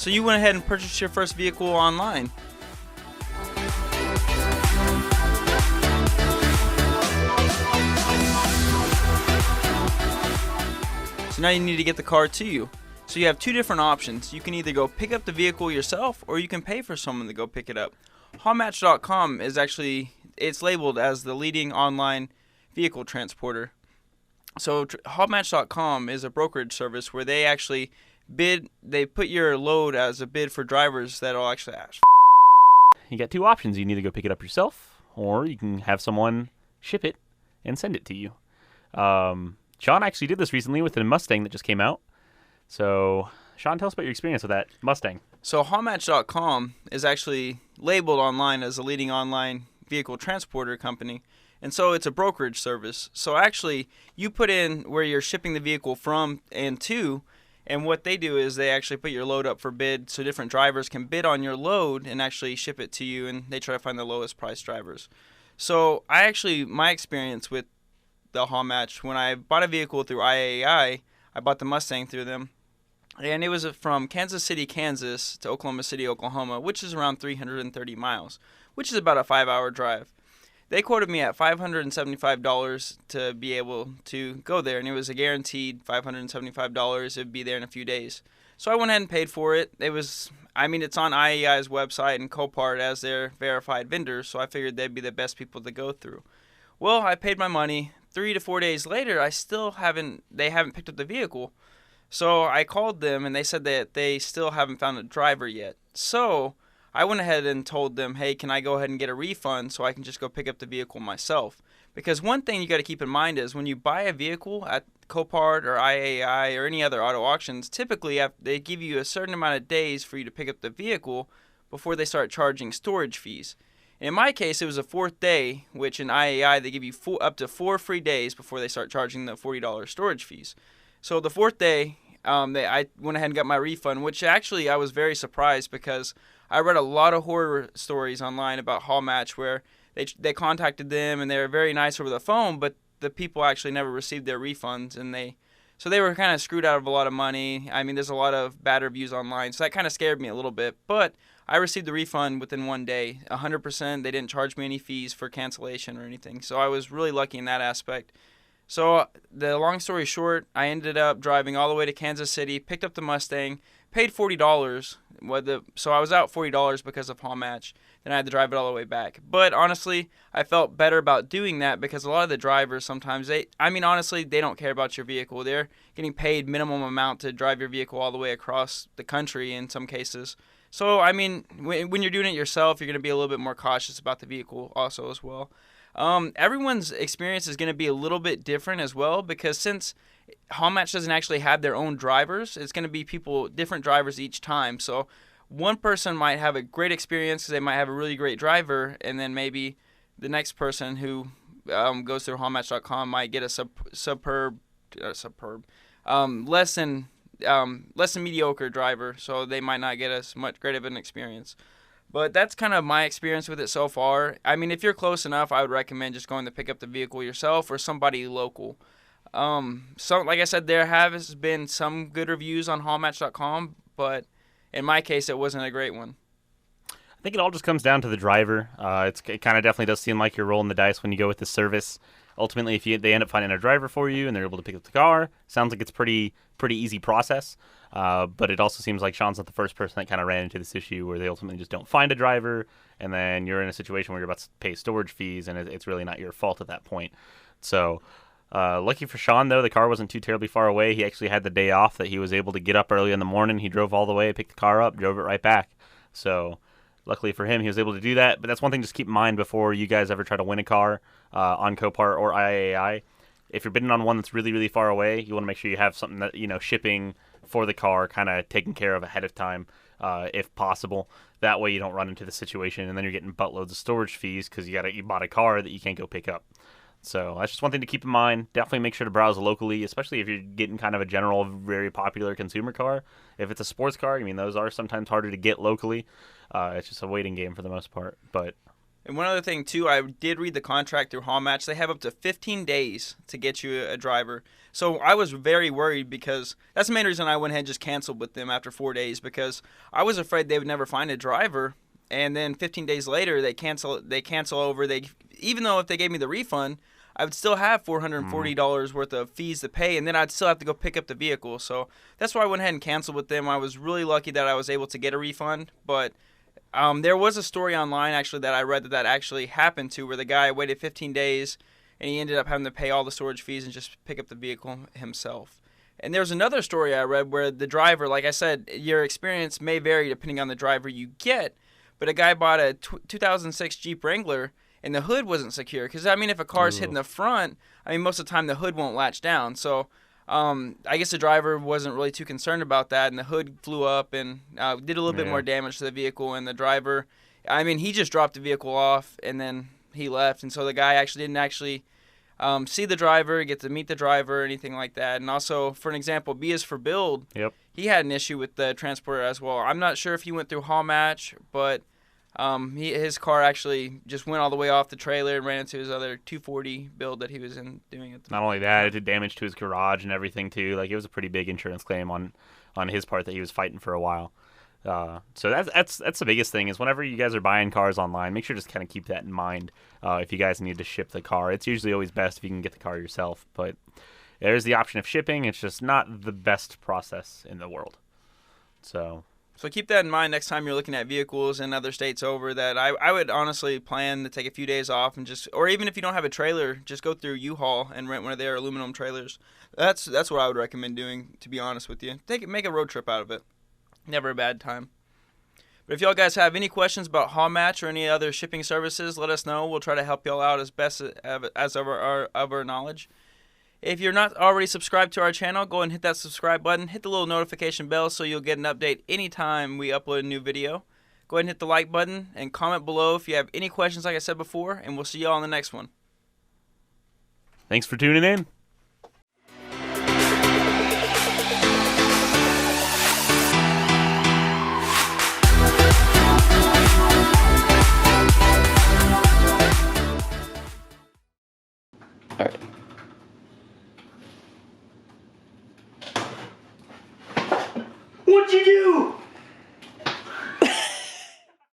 So you went ahead and purchased your first vehicle online. So now you need to get the car to you. So you have two different options. You can either go pick up the vehicle yourself, or you can pay for someone to go pick it up. Haulmatch.com is it's labeled as the leading online vehicle transporter. So Haulmatch.com is a brokerage service where they actually they put your load as a bid for drivers that'll actually ask. You got two options. You can either go pick it up yourself, or you can have someone ship it and send it to you. Sean actually did this recently with a Mustang that just came out. So, Sean, tell us about your experience with that Mustang. So Haulmatch.com is actually labeled online as a leading online vehicle transporter company. And so it's a brokerage service. So actually, you put in where you're shipping the vehicle from and to, and what they do is they actually put your load up for bid so different drivers can bid on your load and actually ship it to you, and they try to find the lowest price drivers. So my experience with the Haulmatch, when I bought a vehicle through IAI, I bought the Mustang through them, and it was from Kansas City, Kansas to Oklahoma City, Oklahoma, which is around 330 miles, which is about a 5-hour drive. They quoted me at $575 to be able to go there, and it was a guaranteed $575. It would be there in a few days. So I went ahead and paid for it. It's on IAI's website and Copart as their verified vendors, so I figured they'd be the best people to go through. Well, I paid my money. 3 to 4 days later, they haven't picked up the vehicle. So I called them, and they said that they still haven't found a driver yet. So I went ahead and told them, hey, can I go ahead and get a refund so I can just go pick up the vehicle myself? Because one thing you got to keep in mind is when you buy a vehicle at Copart or IAI or any other auto auctions, typically they give you a certain amount of days for you to pick up the vehicle before they start charging storage fees. In my case, it was a fourth day, which in IAI they give you up to 4 free days before they start charging the $40 storage fees. So the fourth day, I went ahead and got my refund, which actually I was very surprised because I read a lot of horror stories online about Haulmatch where they contacted them and they were very nice over the phone, but the people actually never received their refunds, so they were kind of screwed out of a lot of money. I mean, there's a lot of bad reviews online, so that kind of scared me a little bit. But I received the refund within 1 day, 100%. They didn't charge me any fees for cancellation or anything, so I was really lucky in that aspect. So the long story short, I ended up driving all the way to Kansas City, picked up the Mustang, paid $40. So I was out $40 because of Haulmatch. Then I had to drive it all the way back. But honestly, I felt better about doing that because a lot of the drivers sometimes, they don't care about your vehicle. They're getting paid minimum amount to drive your vehicle all the way across the country in some cases. So, I mean, when you're doing it yourself, you're going to be a little bit more cautious about the vehicle also as well. Everyone's experience is going to be a little bit different as well because since Haulmatch doesn't actually have their own drivers, it's going to be different drivers each time. So one person might have a great experience because they might have a really great driver, and then maybe the next person who goes through Haulmatch.com might get a less than mediocre driver, so they might not get as much great of an experience. But that's kind of my experience with it so far. I mean, if you're close enough, I would recommend just going to pick up the vehicle yourself or somebody local. Like I said, there has been some good reviews on Haulmatch.com, but in my case, it wasn't a great one. I think it all just comes down to the driver. It kind of definitely does seem like you're rolling the dice when you go with the service. Ultimately, if they end up finding a driver for you and they're able to pick up the car, sounds like it's pretty easy process. But it also seems like Sean's not the first person that kind of ran into this issue where they ultimately just don't find a driver, and then you're in a situation where you're about to pay storage fees, and it's really not your fault at that point. So, lucky for Sean, though, the car wasn't too terribly far away. He actually had the day off that he was able to get up early in the morning. He drove all the way, picked the car up, drove it right back. So, luckily for him, he was able to do that. But that's one thing just keep in mind before you guys ever try to win a car on Copart or IAI. If you're bidding on one that's really, really far away, you want to make sure you have something that, shipping for the car kind of taken care of ahead of time, if possible. That way you don't run into the situation and then you're getting buttloads of storage fees because you bought a car that you can't go pick up. So that's just one thing to keep in mind. Definitely make sure to browse locally, especially if you're getting kind of a general, very popular consumer car. If it's a sports car, those are sometimes harder to get locally. It's just a waiting game for the most part. But And one other thing too, I did read the contract through Haul Match. They have up to 15 days to get you a driver. So I was very worried because that's the main reason I went ahead and just canceled with them after 4 days, because I was afraid they would never find a driver. And then 15 days later, they cancel over. Even though if they gave me the refund, I would still have $440 worth of fees to pay, and then I'd still have to go pick up the vehicle. So that's why I went ahead and canceled with them. I was really lucky that I was able to get a refund, but there was a story online actually that I read that actually happened to, where the guy waited 15 days and he ended up having to pay all the storage fees and just pick up the vehicle himself. And there's another story I read where the driver, like I said, your experience may vary depending on the driver you get, but a guy bought a 2006 Jeep Wrangler and the hood wasn't secure. Because, I mean, if a car's hitting the front, I mean, most of the time the hood won't latch down. So I guess the driver wasn't really too concerned about that, and the hood flew up and did a little bit more damage to the vehicle. And the driver, I mean, he just dropped the vehicle off and then he left. And so the guy actually didn't see the driver, get to meet the driver, or anything like that. And also, for an example, B is for Build. Yep. He had an issue with the transporter as well. I'm not sure if he went through Haul Match, but his car actually just went all the way off the trailer and ran into his other 240 Build that he was in doing it. Not only that, it did damage to his garage and everything too. Like, it was a pretty big insurance claim on his part that he was fighting for a while. So that's the biggest thing is whenever you guys are buying cars online, make sure to just kind of keep that in mind. If you guys need to ship the car, it's usually always best if you can get the car yourself. But there's the option of shipping. It's just not the best process in the world. So keep that in mind next time you're looking at vehicles in other states over, that I would honestly plan to take a few days off and or even if you don't have a trailer, just go through U-Haul and rent one of their aluminum trailers. That's what I would recommend doing, to be honest with you. Make a road trip out of it. Never a bad time. But if y'all guys have any questions about Haul Match or any other shipping services, let us know. We'll try to help y'all out as best as of our knowledge. If you're not already subscribed to our channel, go ahead and hit that subscribe button. Hit the little notification bell so you'll get an update anytime we upload a new video. Go ahead and hit the like button and comment below if you have any questions, like I said before, and we'll see y'all on the next one. Thanks for tuning in. All right. What'd you do?